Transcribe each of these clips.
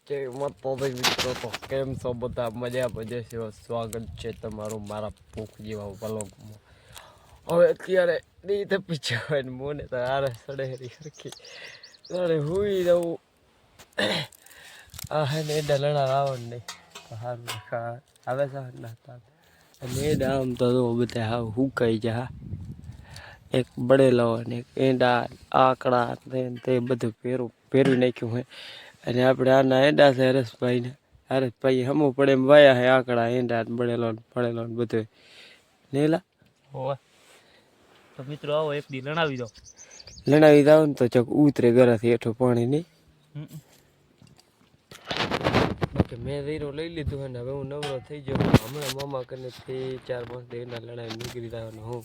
જય માતાજી મિત્રો, તો કેમ છો બધા? મજા છે. સ્વાગત છે તમારું મારા ભૂખ જેવા વ્લોગમાં. હવે અત્યારે દી તપી જવાય મોને તો આરે સડેરી સરખી તારે હુઈ રહું. આ હે ને એડા લણા આવડ નહીં સારું આવે છે ના અને એડા આમ તો બધા હાવ હુકાઈ જા. એક બળેલો અને એક એંડા આકડા તે બધું પહેરી નાખ્યું હોય. અને આપણે આના એંડા છે હરેશભાઈને. હરેશભાઈ હમું પડે એમ વાયા હે આકડા એંડા બળેલો બધું નેલા હોવે. તો મિત્રો આવો એક દી લણાવી દો. લણાવી દાવ ને તો ચોક ઉતરે ગરાથી હેઠું પાણી નહીં. બાકી મેં રીરો લઈ લીધું હોય ને હવે હું નવરો થઈ ગયો. હમણાં મામા કરીને 4-5 એંડા લણાવી નીકળી જવાનું હું.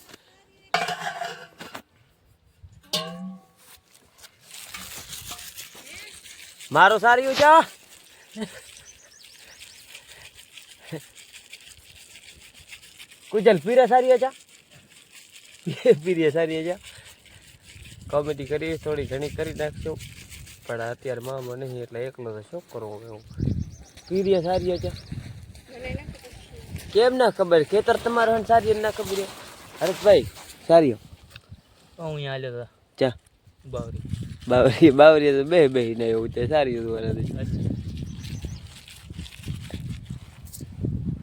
મારો સારી ચા કુજલ પીરે સારી ચા પીરે સારી ચા કોમેડી કરી થોડી ઘણી કરી નાખશું, પણ અત્યારે મામા નહીં એટલે એકલો તો શું કરવું એવું. પીરે સારી ચા કેમ ના ખબર? ખેતર તમારે સારી ના ખબર? હરેશભાઈ સારી હું અહીંયા આવ્યો ચા બાવરી બાવરી તો બે ને એવું છે. સારી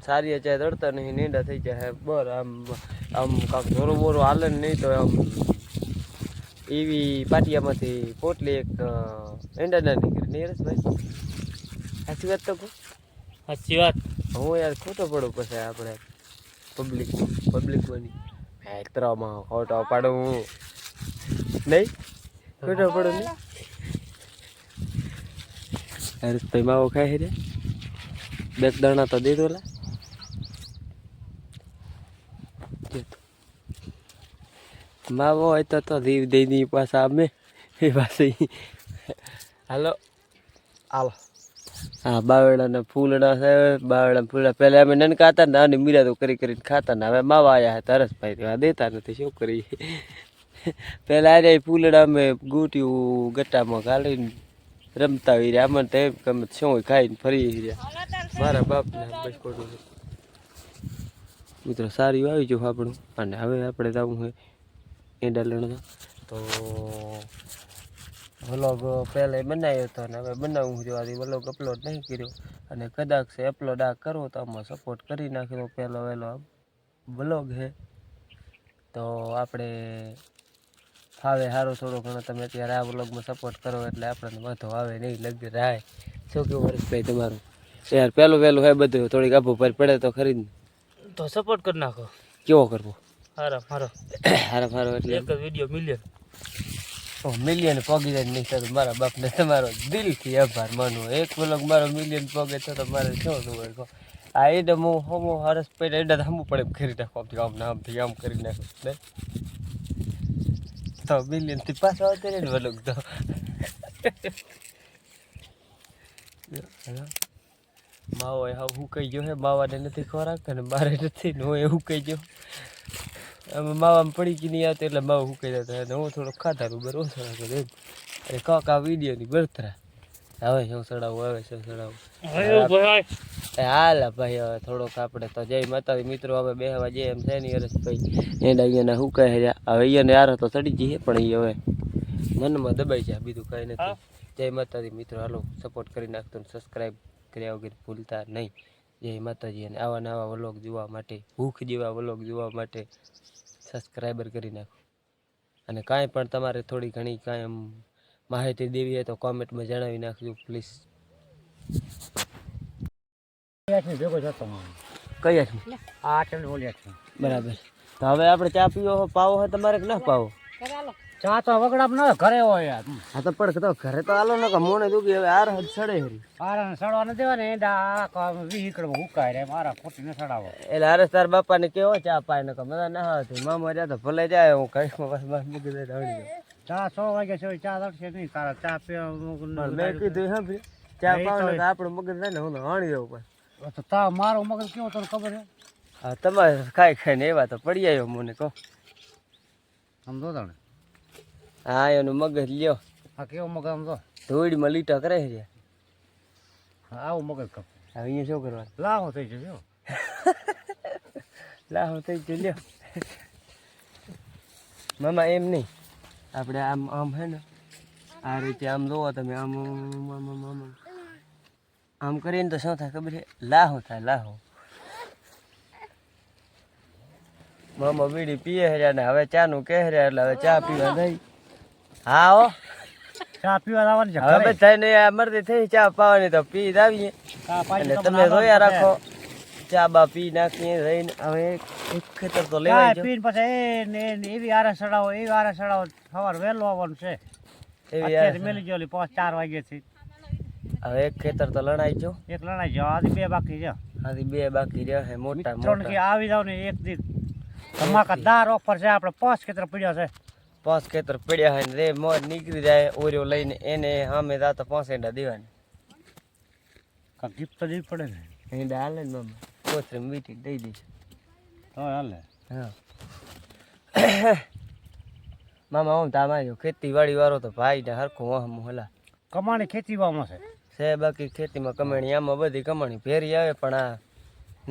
સારી ચાય દડતા નહીં, નીંડા થઈ જાય બર. આમ કાંક જોરો બોરો હાલે નહીં તો આમ એવી પાટિયામાંથી પોટલી એક એંડા ના નીકળે નહીં. હરેશભાઈ સાચી વાત તો કહું? સાચી વાત. હું યાર ખોટો પડું પછી આપણે પબ્લિક બની તરામાં ખોટો પાડું નહીં, ખોટો પડું નહીં. હરેશભાઈ માવો ખાય રે બે દાણા તો દે દો લા. માવો હોય તો દીવ દઈ દી પાછા અમે એ પાસે. હાલો હાલો. હા બાવળાના ફૂલડા છે. બાવળા ફૂલડા પહેલાં અમે નનકા હતા ને આની મીરા તો કરીને ખાતા ને હવે માવા આવ્યા હતા. હરેશભાઈ તેવા દેતા નથી, શું કરીએ. પહેલાં આજે ફૂલડા અમે ગૂંટ્યું ગટ્ટામાં ગાળીને રમતા હોય રહ્યા. અમને તો એમ ગમે શું ખાઈને ફરી રહ્યા મારા બાપને બસ ખોટું. મિત્રો સારી આવી જવું આપણું. અને હવે આપણે જવું હોય એંડા લણવા. તો વ્લોગ પહેલાં બનાવ્યો હતો અને હવે બનાવવું જોવાથી વ્લોગ અપલોડ નહીં કર્યો. અને કદાચ અપલોડ આ કરો તો આમાં સપોર્ટ કરી નાખ્યો. પહેલો વહેલો વ્લોગ છે તો આપણે ફાવે સારું થોડો ઘણો. તમે અત્યારે આ વ્લોગમાં સપોર્ટ કરો એટલે આપણને વાંધો આવે નહીં, લગી રાય. શું કેવું હરેશભાઈ તમારું? યાર પહેલું હે બધું, થોડીક આભું પર પડે તો ખરી તો સપોર્ટ કરી નાખો. કેવો કરવો? હારો એટલે એક વિડીયો મિલિયન પગી જાય નહીં તો મારા બાપને તમારો દિલથી આભાર માનવો. એક વ્લોગ મારો મિલિયન પગે તો મારે શું હોય કહો. આ એડા હું હમો હરેશભાઈ એડા હમવું પડે કરી નાખો. આમથી આમ કરી નાખો તો મિલિયનથી પાછો આવતો ને વ્લોગ તો. માવો હા હું કહી ગયો હે, માવાને નથી ખોરાક અને મારે નથી ને હું એવું કહી ગયો. અમે માવામાં પડી કે નહીં આવતો એટલે માવો હુકાઈ જતો. અને હું થોડોક ખાધાનું બર ઓછો રાખો એમ. અને કાંક આ વિડીયોની બરતરા હવે શું ચડાવું હાલ ભાઈ. હવે થોડોક આપણે તો જય માતાજી મિત્રો હવે બેહવા જઈએ એમ છે નહીં. હરેશભાઈ એંડા અહીંયાના હુકાઈ રહ્યા. હવે અહીંયાને યાર તો ચડી જઈએ પણ એ હવે મનમાં દબાઈ જાય, બીજું કાંઈ નથી. જય માતાજી મિત્રો, હાલો સપોર્ટ કરી નાખતો ને સબસ્ક્રાઈબ કર્યા વગર ભૂલતા નહીં. જય માતાજી. અને આવા નવા વ્લોગ જોવા માટે, ભૂખ જેવા વ્લોગ જોવા માટે સબસ્ક્રાઈબર કરી નાખો. અને કાંઈ પણ તમારે થોડી ઘણી કાંઈ એમ માહિતી દેવી હોય તો કોમેન્ટમાં જણાવી નાખજો પ્લીઝ. બરાબર. તો હવે આપણે ચા પીવો પાવો હોય તમારે કે ના પાવો? ચા તો વગડા ન ઘરે હોય યાર. હા તો પણ તો ઘરે તો હાલો ને કે મોને દુખી હવે આર હદ સડે હરી. આરા સડવા ન દેવા ને એડા વિહીકડ હુકાય રે મારા ખોટી ન સડાવો. એટલે અરે તાર બાપા ને કેવો ચા પાય ને કે મજા ના આવે. મામા જા તો ભલે જાય, હું કઈ બસ મૂકી દે ધાણી ચા 6 વાગ્યા છે ચા દડશે નહીં તારા ચા પીવા. મેં કીધું હા ભાઈ ચા પાવ ને આપણું મગજ થાય ને હું હાણી દઉં પણ. તો તા મારો મગજ કેવો તને ખબર છે? હા તમારે ખાઈ ને એવા તો પડી આવ્યો મને કહો. સમજો તને? હા એનું મગજ લ્યો. હા કેવો મગજ સમજો? ધોળીમાં લીટા કરે છે. આવું મગજ કપ હવે અહીંયા શું કરવાનું લાવો થઈ જશે હો. લાવો થઈ ગયું લ્યો મામા એમ નહીં આપણે આમ આમ હે ને આ રીતે આમ જોવો તમે આમ આમ આમ આમ આમ આમ કરીને તો શું થાય ખબર છે લાહો થાય લાહો મામા બીડી પીએ હર્યા ને હવે ચાનું કહે રહ્યા એટલે હવે ચા પીવા થઈ હા હો ચા પીવા લાવવાની છે હવે બધાને આ મરદી થઈ ચા પાવાની તો પી જ આવીએ ચા પાછી અને તમને તમે જોયા લાવવાની રાખો ચા બા પી નાખીએ રહીને હવે એક ખેતર તો ચા લેવાય જો પીને પછી ને એવી આરે સડાવો સવાર વહેલો આવવાનું છે એવી અત્યારે મેલી ગયો 5-4 વાગ્યાથી હવે એક ખેતર તો લણાઈ જો એક લણાઈ જાવ આજે 2 બાકી છે આથી 2 બાકી રહ્યા છે મોટા ત્રણ કે મોટા આવી જાવ ને એક દી ધમાકાદાર ઓફર છે આપણે 5 ખેતર પડ્યા છે 5 ખેતર પડ્યા હોય ને રે મોર નીકળી જાય ઓર્યો લઈને એને સામે જાતો 5 એંડા દેવાની કાંઈક ગિફ્ટ તો દેવી પડે ને એંડા હાલે ને મામા કોથરી મીઠી દઈ દઈશ તો હાલે હા મામા આમ તમારી ખેતીવાડી વાળો તો ભાઈ ને હરખું વાહમ હલા કમાણી ખેતીવામાં છે બાકી ખેતીમાં કમાણી આમાં બધી કમાણી ફેરી આવે પણ આ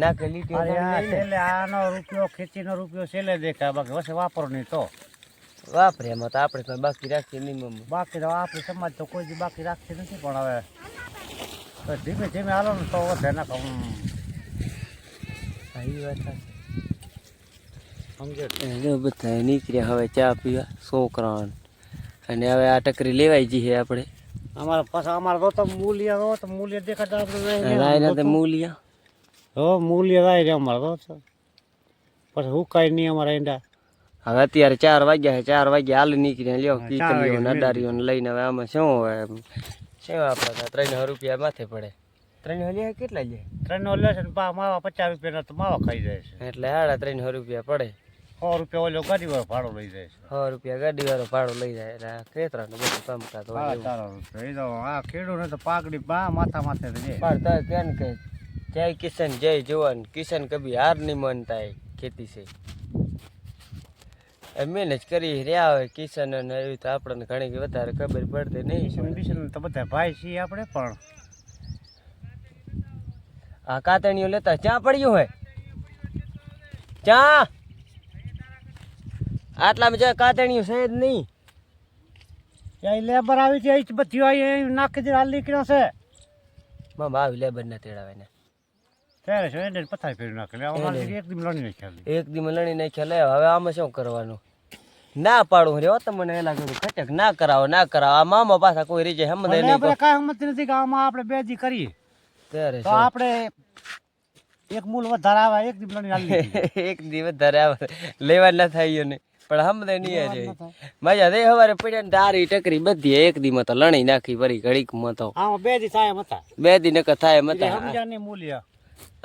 નાકે લીટી અરે આ છેલ્લે આનો રૂપિયો ખેતીનો રૂપિયો છેલ્લે દેખાય બાકી વસે વાપરો નહીં તો વાપરે એમાં તો આપણે તો બાકી રાખીએ નહીં મમ્મી બાકી તો આપણી સમાજ તો કોઈ દી બાકી રાખતી નથી પણ હવે તો ધીમે ધીમે હાલો ને તો વધે ના આવી વાત સમજે બધા નીકળ્યા હવે ચા પીવા છોકરાને અને હવે આ ટકરી લેવાઈ જઈએ આપણે અમારા પાછા અમારા તો મૂલ્ય દેખાતા આપણે મૂલિયા હો મૂલ્ય રાય રે અમારા તો પછી હુકાય નહીં અમારા ઈંડા હવે અત્યારે 4 વાગ્યા છે 4 વાગ્યા હાલ નીકળ્યા લ્યો કીકલીઓ નડારીઓ લઈને હવે આમાં શું હોય શું આપણે 300 રૂપિયા માથે પડે 300 લે કેટલા લે 300 લેશે ને માવા 50 રૂપિયાના તો માવા ખાઈ જાય છે એટલે 350 રૂપિયા પડે 100 રૂપિયા ઓલો ગાડી વાળો ભાડો લઈ જાય છે 100 રૂપિયા ગાડી વાળો ભાડો લઈ જાય એટલે ખેતરાનું બધું કામકાજ હોય એવું. 4 રૂપિયા એ તો આ ખેડૂત તો પાકડી માથા માથે છે પણ તો કેમ કે જય કિશન જય જવાન કિશન કભી હાર નહીં માનતા હે ખેતી છે મહેનત કરી રહ્યા હોય કિશન અને એવી તો આપણને ઘણી વધારે ખબર પડતી નહીં કિશન તો બધા ભાઈ છીએ આપણે પણ આ કાતણીઓ લેતા ચા પડ્યું હોય ચા આટલામાં જે કાતણીઓ છે જ નહીં ત્યાં લેબર આવી છે એ બધી આવી નાખી દે હાલ નીકળ્યો છે મામા આવી લેબર ના તેડાવે ને ત્યારે છે એને પથારી ફેરી નાખે અમારે એકદમ લણી નાખ્યા એક દી લણી નાખ્યા લે હવે આમાં શું કરવાનું ના પાડું રે તમને એ લાગે ખટક ના કરાવો આ મામા પાછા કોઈ રીતે સમજે નહીં કાંઈ સમજતી નથી કે આમાં આપણે બે દી કરીએ ત્યારે તો આપણે એક મૂલ વધારે આવે એક દી લણી હાલી એક દી વધારે આવે લેવા ના થાય ને પણ સમજે નહીં જ મજા દે સવારે પડ્યા ને તારી ટકરી બધી એક દી માં તો લણી નાખી ફરી ઘડીક માં તો આમાં બે દી થાય હતા 2 દી નકર થાય મતા સમજ્યા નહીં મૂલ્ય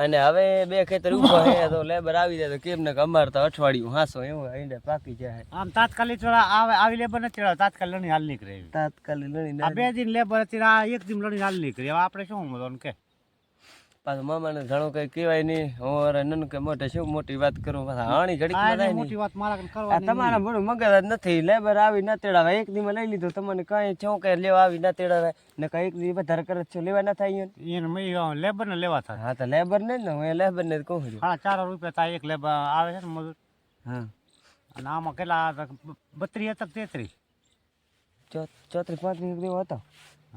અને હવે 2 ખેતર ઉભા હે તો લેબર આવી જાય તો કેમ ને અમાર તો અઠવાડિયું હાસો એવું ઈંડા પાકી જાય આમ તાત્કાલિક આવી લેબર નથી ચડાવ તાત્કાલિક લણી હાલ નીકળે તાત્કાલિક લણી આ 2 દિન લેબર હતી આ એક દિન લણી હાલ નીકળી હવે આપણે શું મતલબ કે પાછું મામાને ઘણું કઈ કહેવાય નહીં હું નન કે મોટે શું મોટી વાત કરું પાછા હાણી ઘડીક માં થાય મોટી વાત મારા આ કરવાની તમારા ભણું મગજ જ નથી લેબર આવી ના તેડાવે એક દી માં લઈ લીધું તમને કઈ છો કે લેવા આવી ના તેડાવે ને કઈ એક દી વધારે કરે છો લેવા ના થાય એને લેબર ને લેવા થાય હા તો લેબર ને હું એ લેબર ને કહું છું 4.5 રૂપિયા થાય એક લેબર આવે છે ને મજૂર હા અને આમાં કેટલા 32 હતા 33 34 35 દેવો હતો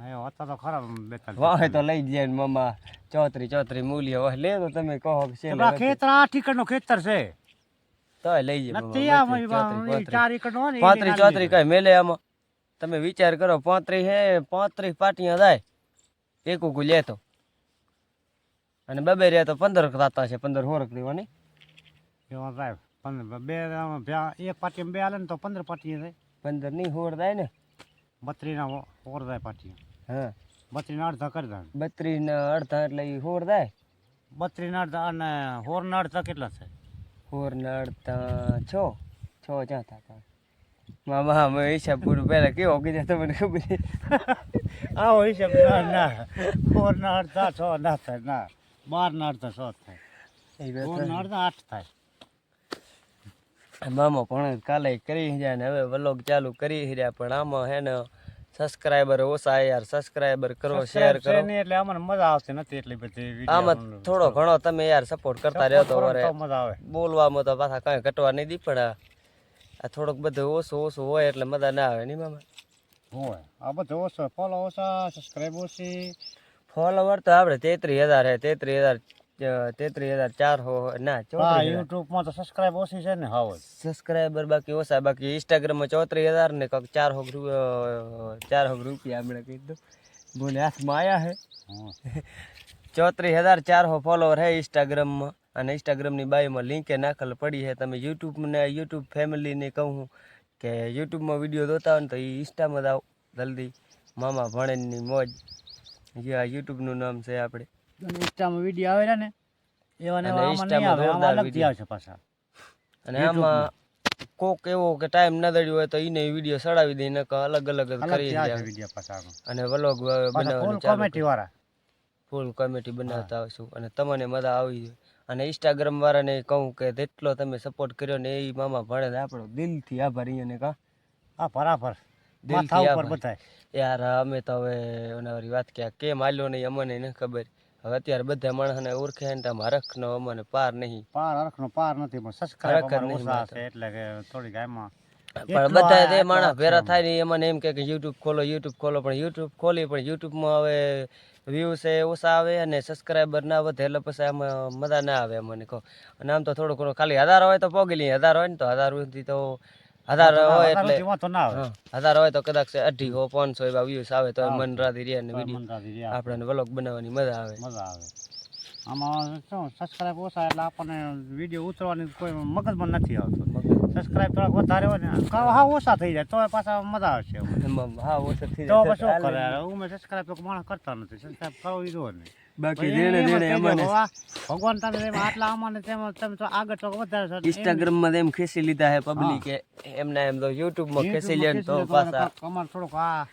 હા હતા તો ખરા 42 વાહ તો લઈ જાય ને મામા 34 મૂલ્ય વાહ લે તો તમે કહો કે છે ખેતર આ ઠીકર નો ખેતર છે તો લઈ જાય નથી આમાં 4 એકર નો 35 34 કઈ મેલે આમાં તમે વિચાર કરો 35 હે 35 પાટિયા જાય એક ઉગુ લેતો અને બબે રે તો 15 થતા છે 15 હોરક દેવાની એવા થાય 15 એક પાટી બે આલે ને તો 15 પાટી થાય 15 ની હોર થાય ને 32 ના હોર થાય પાટી હા 32 ના અડધા કરી દે 32 ને અડધા એટલે ઈ હોર થાય 32 ના અડધા અને હોર ના અડધા કેટલા છે હોર ના અડધા 6 ક્યાં થતા મામા અમે હિસાબ પૂરું પહેલા કેવો કીધું તમને ખબર આવો હિસાબ ના હોર ના અડધા 6 ના થાય ના 12 ના અડધા 6 થાય હોર ના અડધા 8 થાય મામા પણ કાલે કરી રહ્યા ને હવે વ્લોગ ચાલુ કરી રહ્યા પણ આમાં હે ને સબસ્ક્રાઇબર ઓછા યાર, સબસ્ક્રાઇબર કરો, શેર કરો. નહીં એટલે અમને મજા આવતી નથી એટલી બધી video આમાં થોડો ઘણો તમે યાર સપોર્ટ કરતા રહ્યો તો વરે તો મજા આવે. બોલવામાં તો પાછા કઈ ઘટવા નહીં દી, પણ આ થોડુંક બધું ઓછું હોય એટલે મજા ના આવે નહીં મામા. હોય આ બધું ઓછો, ફોલો ઓછા, સબસ્ક્રાઇબ ઓછી. ફોલોવર તો આપણે 33,000 હે, 33,400 ના 34,000 YouTube માં તો સબસ્ક્રાઇબ ઓછી છે ને હા. સબસ્ક્રાઇબર બાકી ઓછા, બાકી ઇન્સ્ટાગ્રામ માં 34,000 ને કંઈક 400 રૂપિયા આપણે કીધું બોલે હાથમાં આયા હે. 34,400 ફોલોવર હે ઇન્સ્ટાગ્રામ માં, અને ઇન્સ્ટાગ્રામ ની બાયોમાં લિંકે નાખેલ પડી છે. તમે યુટ્યુબ ફેમિલી ને કહું કે યુટ્યુબ માં વિડીયો જોતા હોય ને તો એ ઇન્સ્ટામાં જાઓ જલ્દી. મામા ભણેની મોજ, જે આ યુટ્યુબ નું નામ છે આપણે. ઇન્સ્ટામાં વિડીયો આવે ને એવા ને અને એવા આમાં નહીં આવે, આમાં અલગથી આવશે પાછા. અને આમાં કોક એવો કે ટાઈમ ના દડ્યો હોય તો એને વિડીયો ચડાવી દે, નકર અલગ અલગ જ કરી અલગથી આવશે દે. વિડીયો પાછા આમાં. અને વ્લોગ બનાવવાની ફૂલ ચાલુ કોમેડી વાળા. ફૂલ કોમેડી બનાવતા આવશું, અને તમને મજા આવી જાય. અને ઇન્સ્ટાગ્રામ વાળાને કહું કે જેટલો તમે સપોર્ટ કર્યો ને એ મામા ભણે આપણો દિલથી આભાર. અહીંયા કા હા બરાબર, દિલથી માથા ઉપર આભાર બધાય. યાર. અમે તો હવે ઓનાવારી વાત કે કેમ હાલ્યો નહીં અમને નથી ખબર. હવે અત્યારે બધા માણસને ઓળખે ને આમ હરખનો અમને પાર નહીં. પાર હરખનો પાર નથી, પણ સબસ્ક્રાઇબ હરખ જ નહીં ઓછા મારતો. છે એટલે કે થોડીક આમાં પણ બધા તે માણસ ભેરા થાય ને એ મને એમ કે યુટ્યુબ ખોલો, પણ યુટ્યુબ ખોલી પણ યુટ્યુબમાં હવે વ્યૂ છે ઓછા આવે અને સબસ્ક્રાઈબર ના વધે એટલે પછી આમાં મજા ના આવે મને કહો. અને આમ તો થોડું ઘણું ખાલી 1000 હોય તો પોગી લઈએ, 1000 હોય ને તો 1000 સુધી તો 1000 હોય એટલે વાંધો ના આવે. 1000 હોય તો કદાચ 250 500 એવા વ્યૂઝ આવે તો આવે. મન રાધી રહે ને તો વિડીયો મનરાજી રહ્યા આપણને વ્લોગ બનાવવાની મજા આવે. મજા આવે. આમાં શું સબસ્ક્રાઇબ ઓછા એટલે આપણને વિડીયો ઉતરવાની કોઈ મગજમાં નથી આવતું. સબસ્ક્રાઇબ થોડાક વધારે હોય ને હા ઓછા થઈ જાય તો પાછા મજા આવશે. હા ઓછો થઈ તો જાય. પછી શું કરે યાર, હું સબસ્ક્રાઇબ તો માણસ કરતા નથી, સબસ્ક્રાઇબ કરવું જ હોય ને. બાકી પછી દેણે એમ જ દેણે કહેજો, અમને વાહ, ભગવાન તમે એમ આટલા અમાને તમે તો આગળ તો વધારે છો. ઇન્સ્ટાગ્રામ માં એમ ખેંચી લીધા હે પબ્લિકે, એમના એમ તો યુટ્યુબ માં ખેંચી લે ને તો પાછા અમારે થોડુંક આ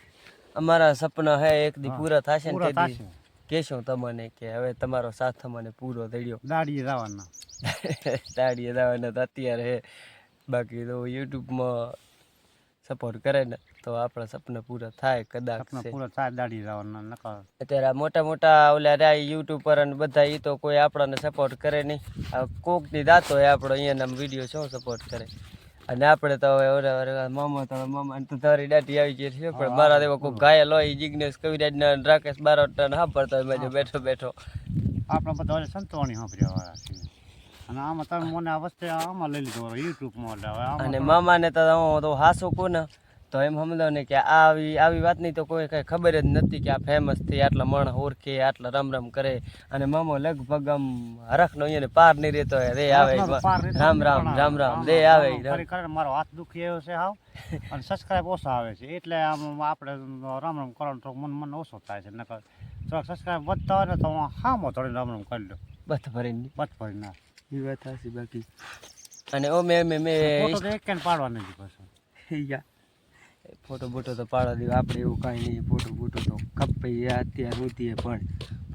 અમારા સપના હે એક દી પૂરા થશે ને પૂરા તે દી થશે. કહેશું તમને કે હવે તમારો સાથ અમને પૂરો દડ્યો. દાડીએ જવાના. દાડીએ જવાના તો અત્યારે હે, બાકી તો યુટ્યુબમાં સપોર્ટ કરે ને તો આપણા સપના પૂરા થાય કદાચ સપના છે. પૂરા થાય દાડીએ જવાના નકર અત્યારે આ મોટા મોટા ઓલા રહ્યા યુટ્યુબર અને બધા એ તો કોઈ આપણને સપોર્ટ કરે નહીં. આ કોકની દાતો હોય આપણો અહીંયાના વિડીયો શું સપોર્ટ કરે. અને આપણે તો હવે મામા તો તારી દાટી આવી ગઈ છે, પણ મારા દેવો કોઈ ઘાયલ હોય જિગ્નેશ કવિરાજ ને રાકેશ બારોટ ને સાંભળતો હોય મેં બેઠો બેઠો. આપણે બધા ઓલે સંતવાણી સાંભળ્યા વાળા છીએ. અને આમાં તમે મને આ વસ્તુ આમાં લઈ લીધો યુટ્યુબમાં. એટલે હવે આમાં અને મામાને તો હું તો હાસું કહું ને તો એમ સમજો ને કે આવી વાતની તો કોઈ કઈ ખબર જ નથી કે આ ફેમસ થઈ, આટલા માણસ ઓળખે, આટલા રામ રામ કરે. અને મામો લગભગ આમ હરખનો અહીંયા પાર નહીં રહેતો હોય, રે આવે રામ રામ રામ રામ રે આવે. ખરેખર મારો હાથ દુખી આવ્યો છે હાવ, અને સબસ્ક્રાઇબ ઓછા આવે છે એટલે આમ આપણે રામ રામ કરવાનું થોડુંક મન ઓછો થાય છે. નકર થોડાક સબસ્ક્રાઇબ વધતા હોય ને તો હું હામો થોડી રામ રામ કરી લો બસ ભરીને બસ ફરી ના એ વાત હાસી. બાકી અને ઓ મેં ફોટો તો એક કેન પાડવા નથી પાછો. ફોટો બોટો તો પાડવા દેવા આપણે એવું કાંઈ નહીં. ફોટો બોટો તો કપાઈ અત્યારે હોતી પણ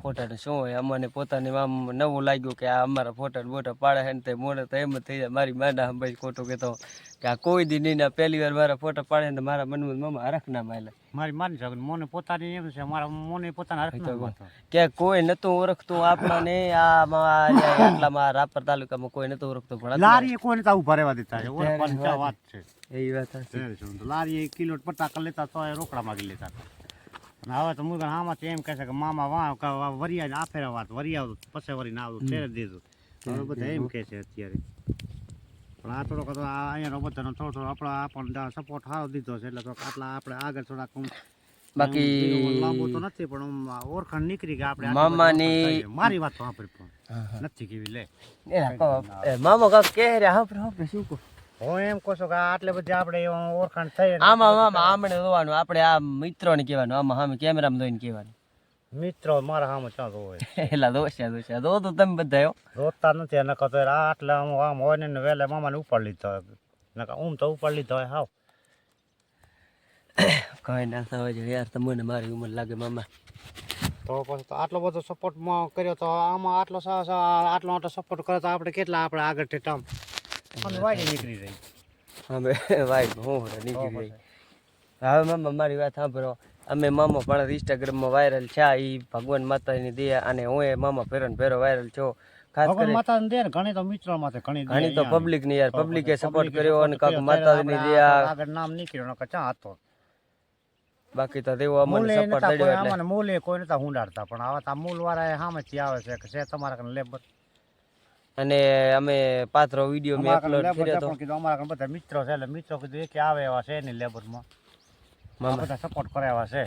ફોટા તો શું હોય, અમને પોતાને આમ નવું લાગ્યું કે આ અમારા ફોટા બોટા પાડે છે ને તે મોડે તો એમ જ થઈ જાય. મારી માના ભાઈ ખોટું કહેતો કે આ કોઈ દી નહીં, પહેલી વાર મારા ફોટા પાડે ને મારા મનમાં મામા હરખ ના માયલા. મારી માની શકે મોને પોતાની એમ છે, મારા મોને પોતાના હરખ ના માનતો. કે કોઈ નતું ઓળખતું આપણને આટલામાં રાપર તાલુકામાં કોઈ નતું ઓળખતું, પણ લારી કોઈ નતા ઉભા રહેવા દેતા છે. ઓળખવાની ક્યાં વાત છે. એ વાત હશે. લારી કિલો પટાકા લેતા તો રોકડા માગી લેતા હતા. અને હવે તો મુગન આમાંથી એમ કહે છે કે મામા વાહ વરિયા આ ફેરા વાત વરિયા પછી વરી ના આવતું ત્યારે દીધું. હવે બધા એમ કહે છે અત્યારે. પણ આ થોડોક અહીંયાનો બધાનો થોડો આપણને સપોર્ટ સારો દીધો છે એટલે આટલા આપણે આગળ થોડાક બાકી લાંબુ તો નથી પણ ઓળખાણ નીકળી કે આપણે મામાની મારી વાત તો સાંભળી પણ નથી કેવી લે મામા કાક કે રે આપણે શું કહું. હું એમ કહું છું કે આટલે બધી આપણે ઓળખાણ થઈ. આમાં મામા આમણે જોવાનું, આપણે આ મિત્રોને કહેવાનું, આમાં સામે કેમેરામાં જોઈને કહેવાનું. મિત્રો મારા સામે ચાં હોય એલા દોસ્યા દો તો તમે બધા રોતા નથી. નકર તો આટલે આમ હોય ને વહેલા મામાને ઉપાડી લીધો હોય, નકર તો ઉપાડી લીધો હોય હાવ કઈ ના થવા જોઈએ યાર. તમને મારી ઉંમર લાગે મામા તો પછી તો આટલો બધો સપોર્ટમાં કર્યો તો આમાં આટલો મોટો સપોર્ટ કર્યો તો આપણે કેટલા આપણે આગળ ટેટામ અને વાડી નીકળી રહી. અમે વાઈટ હું નીકળી ગઈ. હવે મામા મારી વાત સાંભળો, અમે મામા પણ ઇન્સ્ટાગ્રામમાં વાયરલ છે, એ ભગવાન માતાની દયા, અને હું એ મામા ભેરો વાયરલ છો. ખાસ ભગવાન કરી માતાને દે ને ઘણી તો મિત્રો માથે ઘણી તો પબ્લિક ની યાર, પબ્લિકે સપોર્ટ કર્યો અને કાક માતાની દયા, આગળ નામ નીકળ્યો નકર ચા હતો. બાકી તો દેવો અમને સપોર્ટ દડ્યો એટલે અમને મૂલે કોઈ નતા હુંડાડતા, પણ આવા તા મૂલ વાળા સામેથી આવે છે કે છે તમારા કને લેબર. અને અમે પાત્રો વિડીયો મેં અપલોડ કર્યો તો. કીધું અમારા કને બધા મિત્રો છે, એટલે મિત્રો કીધું એક આવે એવા છે નહીં લેબરમાં, બધા સપોર્ટ કરે એવા છે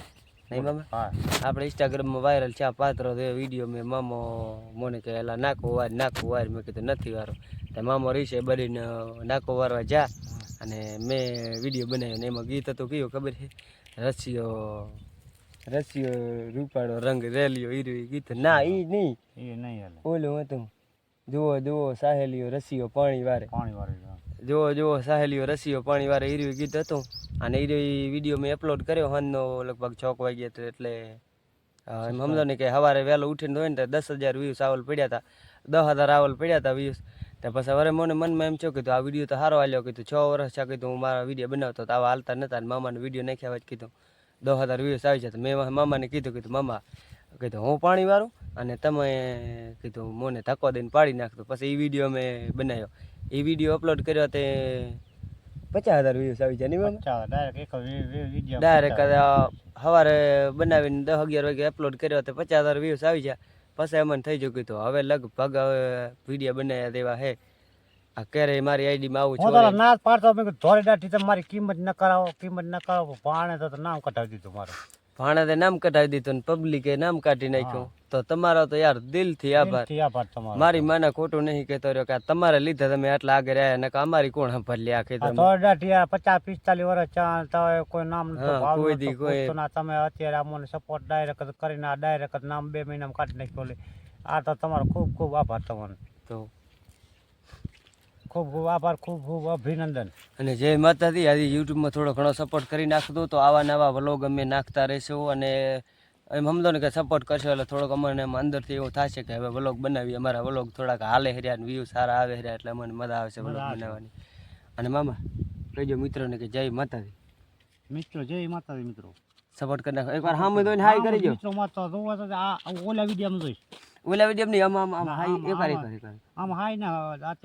નહીં મામા. હા આપણે ઇન્સ્ટાગ્રામમાં વાયરલ છે આ પાત્રો વિડીયો, મેં મામો મને કે એલા નાખો વાર, મેં કીધું નથી વારો. તો મામો રીશે બરીને નાખો વારવા જા, અને મેં વિડીયો બનાવ્યો ને એમાં ગીત હતું કયું ખબર છે? રસિયો રૂપાળો રંગ રેલિયો હીરો ગીત. ના ઈ નહીં, એ નહીં હાલે. ઓલું હતું જુઓ સાહેલીઓ રસિયો પાણી વારે, જુઓ સાહેલીઓ રસિયો પાણી વારે હીરો ગીત હતું. અને હીરો વિડીયો મેં અપલોડ કર્યો હનનો લગભગ 6 વાગ્યા તો, એટલે એમ સમજો ને કે સવારે વહેલો ઉઠીને હોય ને તો 10,000 વ્યૂઝ આવલ પડ્યા હતા, 10,000 આવલ પડ્યા હતા વ્યૂઝ. તો પછી હવે મને મનમાં એમ થયું કીધું આ વિડીયો તો સારો હાલ્યો, કીધું 6 વર્ષ છે કીધું હું મારા વિડીયો બનાવતો તો આવા હાલતા નતા, મામાને વિડીયો નાખ્યા હોય કીધું 10,000 વ્યૂઝ આવી જાય. તો મેં મામાને કીધું મામા કીધું હું પાણી વાળું અને તમે કીધું મને ધક્કો દઈને પાડી નાખતો. પછી એ વિડીયો મેં બનાવ્યો, એ વિડીયો અપલોડ કર્યો તે 50,000 વ્યૂઝ આવી જાય નહીં મામા. ડાયરેક્ટ સવારે બનાવીને 10-11 વાગે અપલોડ કર્યો તો 50,000 વ્યૂઝ આવી જાય. પછી મને થઈ ગયું કીધું હવે લગભગ વિડીયો બનાવ્યા દેવા હે, આ ક્યારેય મારી આઈડીમાં આવું છું ના પાડતો. મેં ધોરી દાટી તમે મારી કિંમત ન કરાવો, ભાણે તો નામ કટાવી દીધું મારું. ભાણે નામ કઢાવી દીધું ને પબ્લિકે નામ કાઢી નાખ્યું. તો તમારો તો યાર દિલથી આભાર. મારી માને ખોટું નહીં કહેતો રહ્યો કે તમારે લીધે તમે આટલા આગળ આવ્યા, ને અમારી કોણ સંભાળી આખી તમે 50-45 વર્ષ કોઈ નામ કોઈ તમે અત્યારે અમને સપોર્ટ ડાયરેક્ટ કરીને ડાયરેક્ટ નામ 2 મહિનામાં કાઢી નાખ્યો. આ તો તમારો ખૂબ ખૂબ આભાર તમને, તો ખૂબ ખૂબ આભાર, ખૂબ ખૂબ અભિનંદન. અને જય માતાજી. આજે યુટ્યુબમાં થોડો ઘણો સપોર્ટ કરી નાખતો, તો આવા નવા વ્લોગ અમે નાખતા રહીશું. અને એમ સમજો ને કે સપોર્ટ કરશો એટલે થોડોક અમને એમ અંદરથી એવું થશે કે હવે વ્લોગ બનાવીએ, અમારા વ્લોગ થોડાક હાલે હર્યા ને વ્યૂ સારા આવે હર્યા, એટલે અમને મજા આવશે વ્લોગ બનાવવાની. અને મામા કહેજો મિત્રોને કે જય માતાજી. મિત્રો જય માતાજી. મિત્રો સપોર્ટ કરી નાખો એકવાર. હા મેં હાઈ કરી દો. મિત્રો માં તો ઓલા વિડીયોમાં જોઈશ, ઓલા વિડીયો નહીં આમાં હાઈ એકવાર આમ હાઈ ના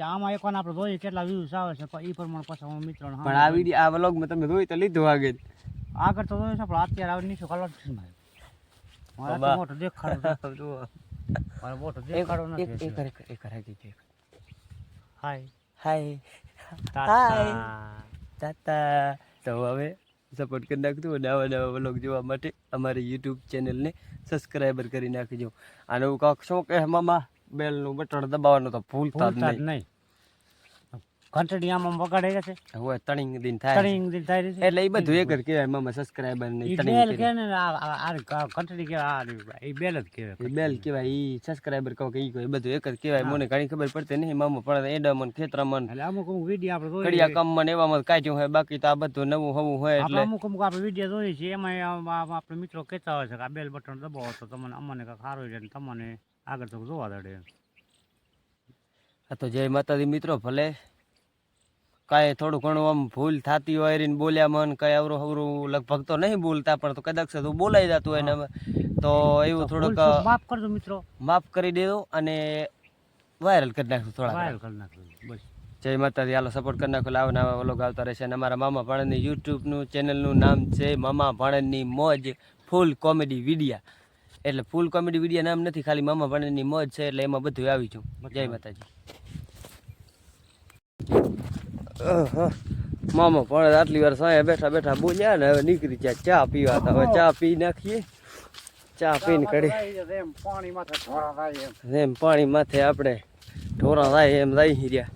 આમાં એકવાર આપણે જોઈએ કેટલા વ્યૂઝ આવે છે, એ પ્રમાણે પછી હું મિત્રો પણ આ વિડીયો આ વ્લોગમાં તમે જોઈ તો લીધું આગળ તો જોયું છે, પણ અત્યારે આવે નીચે કલર છે મારે મોટો દેખાડો મારે મોટો દેખાડો નથી. હાય હાય હાય તાતા. તો હવે સપોર્ટ કરી નાખજો અને આવા નવા વ્લોગ જોવા માટે અમારી યુટ્યુબ ચેનલને સબસ્ક્રાઈબર કરી નાખજો. અને હું કાંક શું કહે મામા, બેલનું બટન દબાવવાનું તો ભૂલતા જ નહીં. ઘંટડી આમાં વગાડે છે, હવે તણિંગ દિન થાય એટલે એ બધું એક જ કહેવાય મામા, સબસ્ક્રાઈબર નહીં બેલ કે ને ઘંટડી કહેવાય, એ બેલ જ કહેવાય, બેલ કહેવાય, એ સબસ્ક્રાઈબર કહો કે એ કહે બધું એક જ કહેવાય. મને ઘણી ખબર પડતી નહીં મામા, પણ એડામન ખેતરામન એટલે અમુક અમુક વિડીયો આપણે જોઈએ કડિયા કામમાં એવામાં કાઢ્યું હોય, બાકી તો આ બધું નવું હવું હોય એટલે અમુક અમુક આપણે વિડીયો જોઈએ છીએ, એમાં આપણે મિત્રો કહેતા હોય છે કે આ બેલ બટન દબાવો તો તમને અમને કાંઈક સારું છે, તમને આગળ તો જોવા દડે. આ તો જય માતાજી મિત્રો. ભલે કાંઈ થોડું ઘણું આમ ભૂલ થતી હોય ને બોલ્યા મન કાંઈ અવરું હવરું લગભગ તો નહીં બોલતા, પણ તો કદાચ તો બોલાઈ જતું હોય ને તો એવું થોડુંક માફ કરજો મિત્રો, માફ કરી દેજો અને વાયરલ કરી નાખશું થોડા વાયરલ કરી નાખજો. બસ જય માતાજી. હાલો સપોર્ટ કરી નાખો, આવા નવા વ્લોગ આવતા રહેશે. અને અમારા મામા ભાણેજની યુટ્યુબનું ચેનલનું નામ છે મામા ભાણેજની મોજ ફૂલ કોમેડી વિડીયા. એટલે ફૂલ કોમેડી વિડીયા નામ નથી, ખાલી મામા ભાણેજની મોજ છે, એટલે એમાં બધું આવી છું. જય માતાજી. મામા પણ આટલી વાર સાયા બેઠા બેઠા બોલ્યા ને હવે નીકળી ગયા ચા પીવા. તો હવે ચા પી નાખીએ, ચા પીને કરી એમ પાણી માથે આપણે ઢોરા થાય એમ રહી રહ્યા.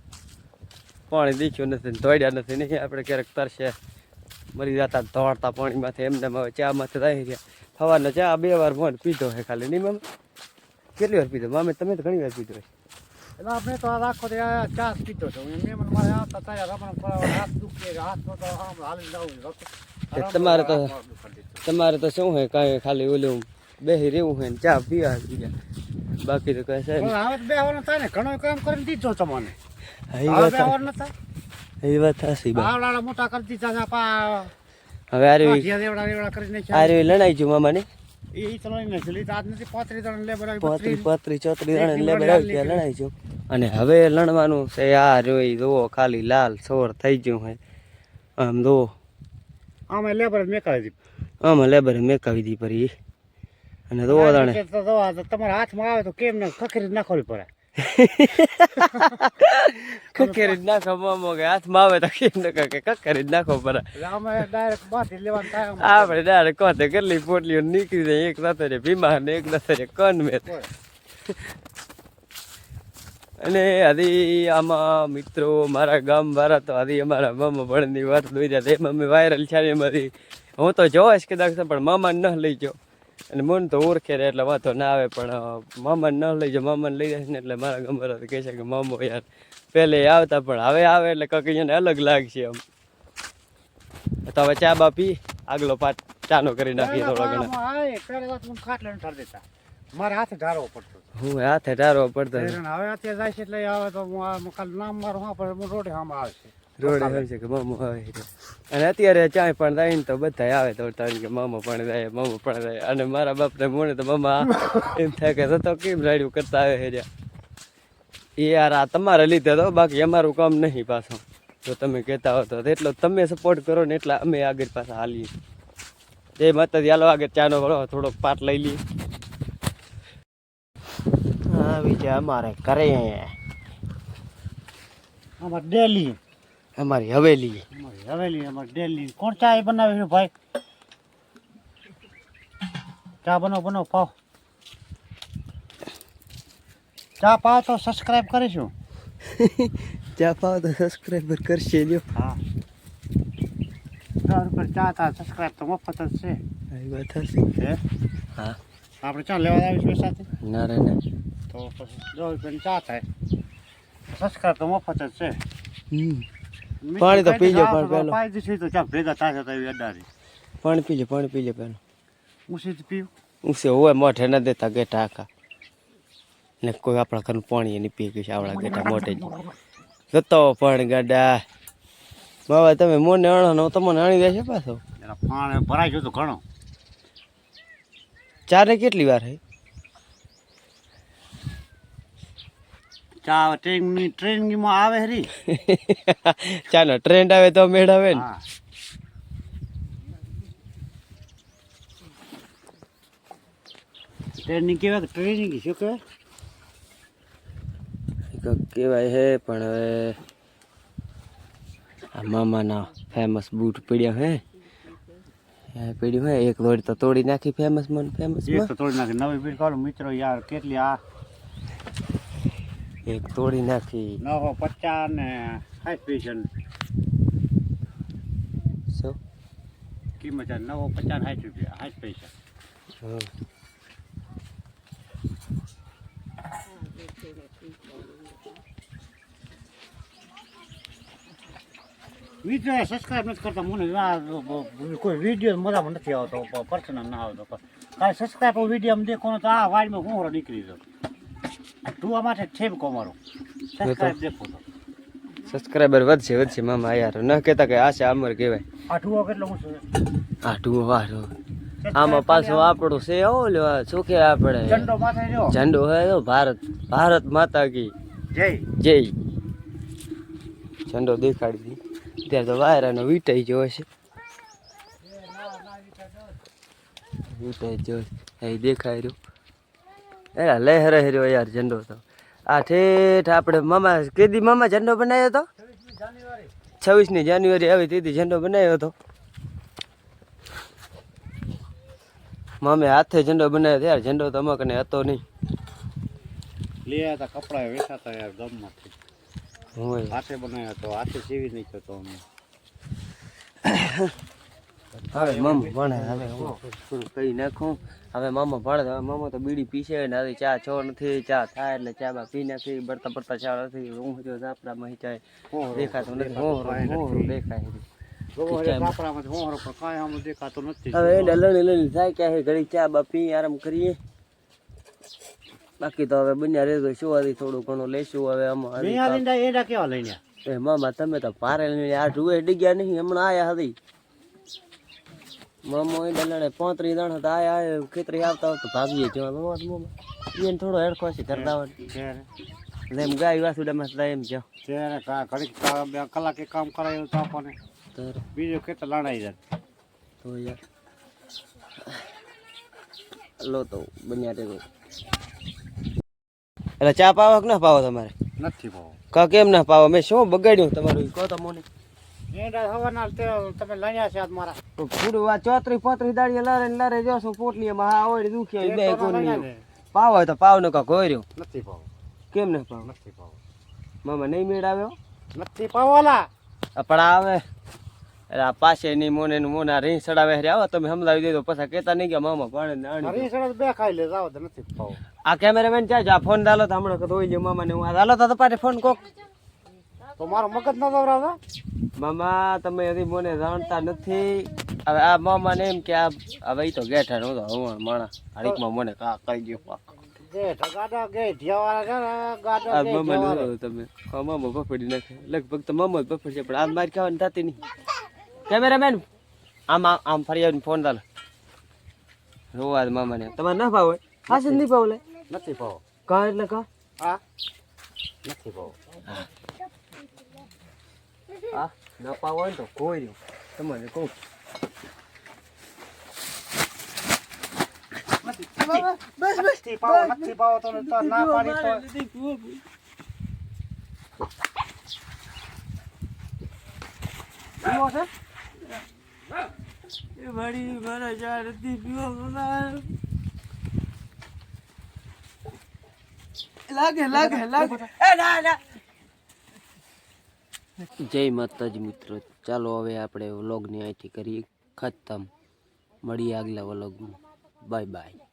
પાણી દીખ્યું નથી ને ધોડ્યા નથી, નહીં આપણે ક્યારેક તરશે મરી જતા ધોળતા પાણી માથે એમને હવે ચા માથે રહી રહ્યા. સવારનો ચા 2 વાર મોઢ પીધો છે ખાલી, નહીં મામા? કેટલી વાર પીધો મામે? તમે તો ઘણી વાર પીધો છે. એટલે આપણે તો રાખો ચા પીતો હતો, મહેમાન મારે આવતા તારા રમણ હાથ દુખે, હાથ હાલી જવું. તમારે તો શું હોય કાંઈ ખાલી ઓલું બેસી રહેવું હોય ને ચા પીવા બીજા, બાકી તો કઈ છે હવે બેવાનું થાય ને, ઘણું કામ કરીને દીધો તમને. એ વાત સાચી. આવડા મોટા કરી દીધા હવે આરવી જ્યાં રેવડા કરીને આરવી લણાઈ છું મામાને એ તો લઈને છે આજ નથી 35 જણ લેબર આવી 35 34 જણ લેબર આવી ગયા લણાઈ છું અને હવે લણવાનું છે આ જોઈ જુઓ ખાલી લાલ સોર થઈ ગયું હે આમ જુઓ આમાં લેબર મેકાવી દીધી આમાં લેબર મેકાવી દી પરી અને જુઓ તાણે તમારા હાથમાં આવે તો કેમ ને ખખેરી નાખવી પડે કકેરી જ નાખો મામો કે હાથમાં આવે તો કેમ ન કે કકેરી જ નાખો પર અમે ડાયરેક્ટ બાથી લેવાનું થાય આપણે ડાયરેક્ટ કોતે કેટલી પોટલીઓ નીકળી જાય એક સાથે રે ભીમા ને એક સાથે કન મેં અને હજી આમાં મિત્રો મારા ગામ વાળા તો હજી અમારા મામા ભણની વાત દોઈ રહ્યા એમાં અમે વાયરલ છે એમાંથી હું તો જોઈશ કદાચ પણ મામાને ન લઈ જાઓ અને મન તો ઓળખે રહે એટલે વાંધો ના આવે પણ મામાને ન લઈ જાઓ મામાને લઈ જાય ને એટલે મારા ગામ વાળા કહે છે કે મામો યાર પહેલે આવતા પણ હવે આવે એટલે કંઈક એને અલગ લાગશે આમ તો હવે ચા બા પી આગલો પાઠ ચાનો કરી નાખીએ થોડા ઘણા મારા હાથે ઢારવો પડતો હું હાથે ઢારવો પડતો હવે અત્યારે જાય છે એટલે આવે તો કાલ નામ મારું હા પણ રોડે આમાં આવશે રોડે હોય છે કે મામો આવે છે અને અત્યારે ચાય પણ જાય ને તો બધા આવે તો તારી કે મામો પણ જાય અને મારા બાપને મોને તો મામા એમ થાય કે તો કેમ રાડ્યું કરતા આવે છે એ યાર આ તમારે લીધે તો બાકી અમારું કામ નહીં પાછું જો તમે કહેતા હો તો એટલો તમે સપોર્ટ કરો ને એટલા અમે આગળ પાછા હાલીએ જય માતાજી હાલો આગળ ચાનો થોડોક પાટ લઈ લઈએ આવી છે અમારે ઘરે અમારે ડેલી અમારી હવેલી અમારે ડેલી કોણ ચા બનાવે છે ભાઈ ચા બનાવો પાવ ચા પાવ તો સબસ્ક્રાઇબ કરીશું ચા પાવ તો સબસ્ક્રાઈબર કરશે લ્યો હા 10 રૂપિયા ચા તા સબસ્ક્રાઇબ તો મફત જ છે આવી વાત હશે હે હા આપણે ચા લેવા આવીશું સાથે ના રે ના તો પછી 10 રૂપિયાની ચા થાય સબસ્ક્રાઇબ તો મફત જ છે પાણી તો પીજો પણ પેલો પાઈ દીધી તો ચા ભેગા થાય તો એવી અડારી પાણી પીજો પેલો ઉસી પીવું ઉસે હોય મોઢે ન દેતા ગેટા આખા ને કોઈ આપણા ઘરનું પાણી નહીં પી ગયું આવડા ગેટા મોઢે જ જતો પણ ગાડા બાબા તમે મોને અણો ને તમને અણી દેશે પાછો પાણી ભરાઈ ગયું તો ઘણો ચારે કેટલી વાર હે ચા ટ્રેનિંગમાં આવે હરી ચાલો ટ્રેન્ડ આવે તો મેળ આવે ને હા ટ્રેનિંગ કેવાય ટ્રેનિંગ શું કહેવાય કહેવાય હે પણ હવે આ મામાના ફેમસ બૂટ પડ્યા હે પડ્યું હે એક દોડી તો તોડી નાખી ફેમસ એક તો તોડી નાખી નવી બીડ કાઢો મિત્રો યાર કેટલી આ એક તોડી નાખી 950 ને 60 પૈસા શું કિંમત 950 60 રૂપિયા 60 પૈસા વિડીયો સબસ્ક્રાઇબ નથી કરતા મને કોઈ વિડીયો મજામાં નથી આવતો પર્સનલ ના આવતો કાંઈ સબસ્ક્રાઇબ વિડીયો દેખો તો આ વાડીમાં ઘોંઘરો નીકળી ગયો તું આ માટે ઠેબકો મારો સબસ્ક્રાઇબ દેખો તો સબસ્ક્રાઇબર વધશે મામા યાર ન કહેતા કે આશા અમર કહેવાય આ ટુઓ કેટલો હું છે આ ટુઓ વારો આમાં પાછું આપણું છે ઓલો શું કે આપણે ઝંડો માથે રહ્યો ઝંડો હે ભારત માતા કી જય જય ઝંડો દેખાડી દી ત્યારે તો વાયરાનો વીટાઈ ગયો હશે વીટાઈ ગયો એ દેખાય રહ્યો એલા લહેરે રહ્યો યાર ઝંડો તો આ ઠેઠ આપણે મામા કેદી મામા ઝંડો બનાવ્યો હતો 26 જાન્યુઆરી આવી તેથી ઝંડો બનાવ્યો હતો મામે હાથે ઝંડો બનાવ્યો ત્યારે ઝંડો તો અમારે કને હતો નહીં લે હતા કપડા વેચાતા યાર ગમમાંથી હોય હાથે બનાવ્યો તો હાથે સીવી નહીં તો અમે હવે મામા ભણે હવે હું થોડું કહી નાખું હવે મામા ભણે હવે મામા તો બીડી પીશે ને હવે ચા છો નથી ચા થાય એટલે ચા બા પી નાખી બળતા ચા નથી હું જો ઝાપડામાં ચાય દેખાતો નથી હું દેખાય હવે એને લણી થાય ક્યાં ઘડી ચા બા પી આરામ કરીએ બાકી તો હવે બન્યા રહેતો શું હતી થોડું ઘણું લેશું હવે કેવા લઈને એ મામા તમે તો ભારે આ ઢુએ ડીગ્યા નહીં હમણાં આયા હતી મામો એ દલાડે 35 દાણા તો આયા ખેતરી આવતા આવતા ભાગીએ જો એને થોડો હેડખો છે કરતા એમ ગાય વાસુડામાં થાય એમ જો ઘડીક 2 કલાકે કામ કરાયું તો આપણને બીજું કેટલા લડાઈ જાય તો યાર લો તો બન્યા તે એટલે ચા પાવા કે ના પાવો તમારે નથી ભાવ કા કેમ ના પાવો મેં શું બગાડ્યું તમારું કહો તો મને હવાના તમે લણ્યા છે મારા પૂરું આ 34 દાડીએ લારે જોશું પોટલીમાં હા ઓડી દુખ્યો બે કોની પાવ હોય તો પાવ નો કા ગોર્યો નથી ભાવ કેમ ના પાવ નથી ભાવ મામા નહીં મેળ આવ્યો નથી પાવાલા પણ આવે એટલે આ પાસે ની મોને નું મોના રીંગ સડાવે રે આવો તમે સમજાવી દેજો પછી કેતા નહીં કે મામા પાડે આણી રીંગ સડા બે ખાઈ લે જાવ તો નથી પાવ આ કેમેરામેન જાય આ ફોન ડાલો તો હમણાં ધોઈ લ્યો મામા ને હું હાલો તો પાછે ફોન કોક તો મારો મગજ ન દવરાવતા મામા તમે હજી મને જાણતા નથી હવે આ મામા ને એમ કે આ હવે ઈ તો ગેઠા નો તો હવણ માણા હરીકમાં મને કા કહી ગયો ગાડા ગે ઢિયાવાળા ગાડા આ મામા ને તમે હા મામા પફડી નાખે લગભગ તો મામા જ પફડશે પણ આ મારી ખાવાની થતી નહીં કેમેરામેન આમ ફરી આવીને ફોન ડાલો રોવા મામા ને તમારે ના ભાવ હોય હા છે નહીં ભાવ લે નથી પાવ કા એટલે કા હા નથી પાવ હા ના પાવ હોય ને તો કોઈ રહ્યું તમારે કહું બસ નથી પાવ તો ના પાડી તો પીવો છે એ મારી મારા ચાર નથી પીવો લાગે એ ના જય માતાજી મિત્રો ચાલો હવે આપણે વ્લોગને અહીંથી કરીએ ખતમ મળીએ આગલા વ્લોગમાં બાય બાય